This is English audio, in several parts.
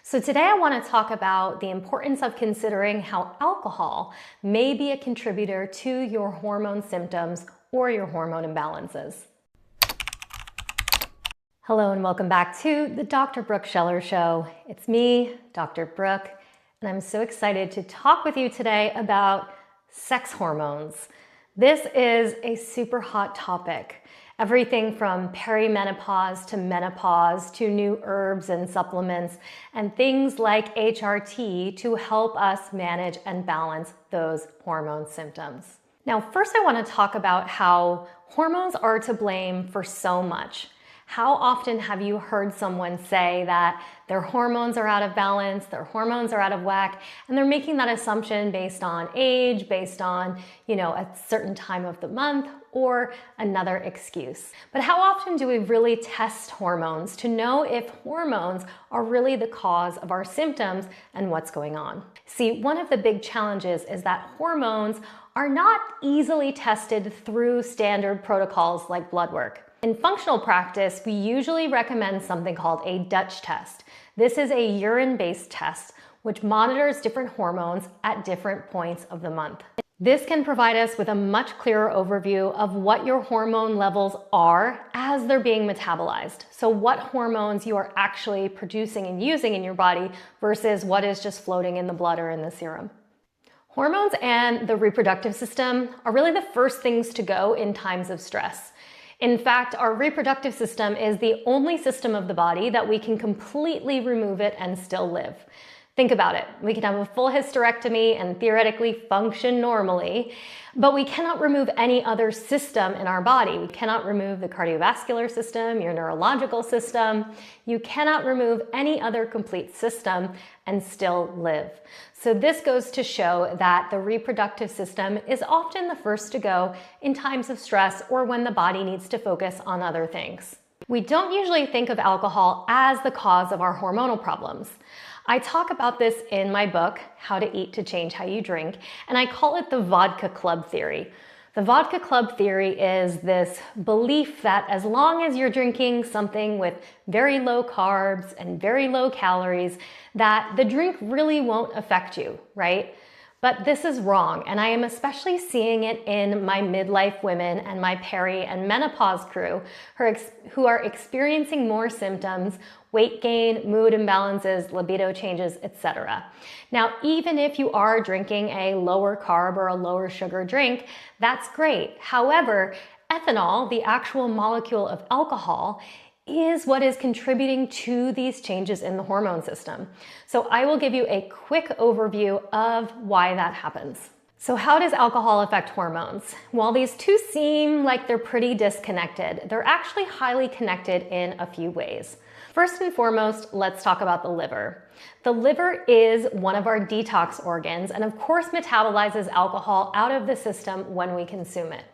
So today I want to talk about the importance of considering how alcohol may be a contributor to your hormone symptoms or your hormone imbalances. Hello and welcome back to the Dr. Brooke Scheller Show. It's me, Dr. Brooke, and I'm so excited to talk with you today about sex hormones. This is a super hot topic. Everything from perimenopause to menopause to new herbs and supplements and things like HRT to help us manage and balance those hormone symptoms. Now, first I want to talk about how hormones are to blame for so much. How often have you heard someone say that their hormones are out of balance, their hormones are out of whack, and they're making that assumption based on age, based on, a certain time of the month, or another excuse. But how often do we really test hormones to know if hormones are really the cause of our symptoms and what's going on? See, one of the big challenges is that hormones are not easily tested through standard protocols like blood work. In functional practice, we usually recommend something called a Dutch test. This is a urine-based test which monitors different hormones at different points of the month. This can provide us with a much clearer overview of what your hormone levels are as they're being metabolized. So what hormones you are actually producing and using in your body versus what is just floating in the blood or in the serum. Hormones and the reproductive system are really the first things to go in times of stress. In fact, our reproductive system is the only system of the body that we can completely remove it and still live. Think about it. We can have a full hysterectomy and theoretically function normally, but we cannot remove any other system in our body. We cannot remove the cardiovascular system, your neurological system. You cannot remove any other complete system and still live. So this goes to show that the reproductive system is often the first to go in times of stress or when the body needs to focus on other things. We don't usually think of alcohol as the cause of our hormonal problems. I talk about this in my book, How to Eat to Change How You Drink, and I call it the vodka club theory. The vodka club theory is this belief that as long as you're drinking something with very low carbs and very low calories, that the drink really won't affect you, right? But this is wrong, and I am especially seeing it in my midlife women and my peri and menopause crew who are experiencing more symptoms, weight gain, mood imbalances, libido changes, etc. Now, even if you are drinking a lower carb or a lower sugar drink, that's great. However, ethanol, the actual molecule of alcohol, is what is contributing to these changes in the hormone system. So I will give you a quick overview of why that happens. So how does alcohol affect hormones? While these two seem like they're pretty disconnected, they're actually highly connected in a few ways. First and foremost, let's talk about the liver. The liver is one of our detox organs and of course metabolizes alcohol out of the system when we consume it.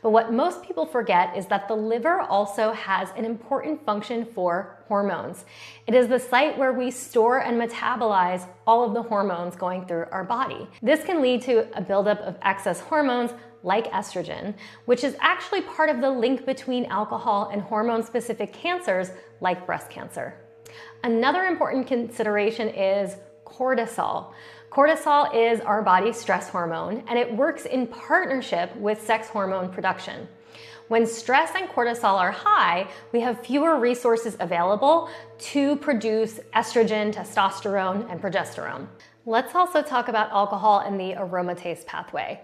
But what most people forget is that the liver also has an important function for hormones. It is the site where we store and metabolize all of the hormones going through our body. This can lead to a buildup of excess hormones like estrogen, which is actually part of the link between alcohol and hormone-specific cancers like breast cancer. Another important consideration is cortisol. Cortisol is our body's stress hormone, and it works in partnership with sex hormone production. When stress and cortisol are high, we have fewer resources available to produce estrogen, testosterone, and progesterone. Let's also talk about alcohol and the aromatase pathway.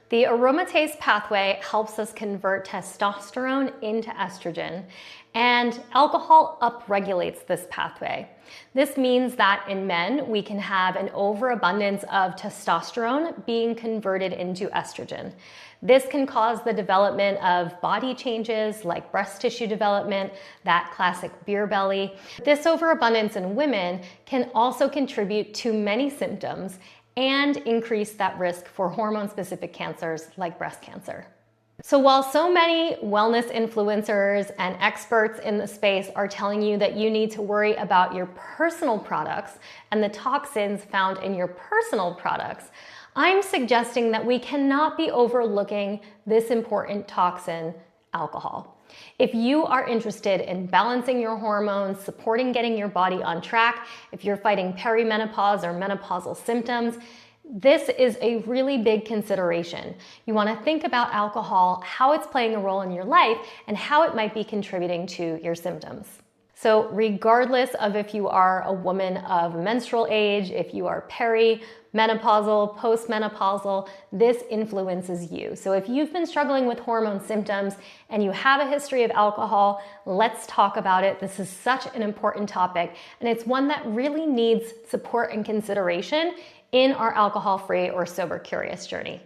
The aromatase pathway helps us convert testosterone into estrogen, and alcohol upregulates this pathway. This means that in men, we can have an overabundance of testosterone being converted into estrogen. This can cause the development of body changes like breast tissue development, that classic beer belly. This overabundance in women can also contribute to many symptoms and increase that risk for hormone-specific cancers like breast cancer. So while so many wellness influencers and experts in the space are telling you that you need to worry about your personal products and the toxins found in your personal products, I'm suggesting that we cannot be overlooking this important toxin, alcohol. If you are interested in balancing your hormones, supporting getting your body on track, if you're fighting perimenopause or menopausal symptoms, this is a really big consideration. You want to think about alcohol, how it's playing a role in your life, and how it might be contributing to your symptoms. So regardless of if you are a woman of menstrual age, if you are perimenopausal, postmenopausal, this influences you. So if you've been struggling with hormone symptoms and you have a history of alcohol, let's talk about it. This is such an important topic, and it's one that really needs support and consideration in our alcohol-free or sober curious journey.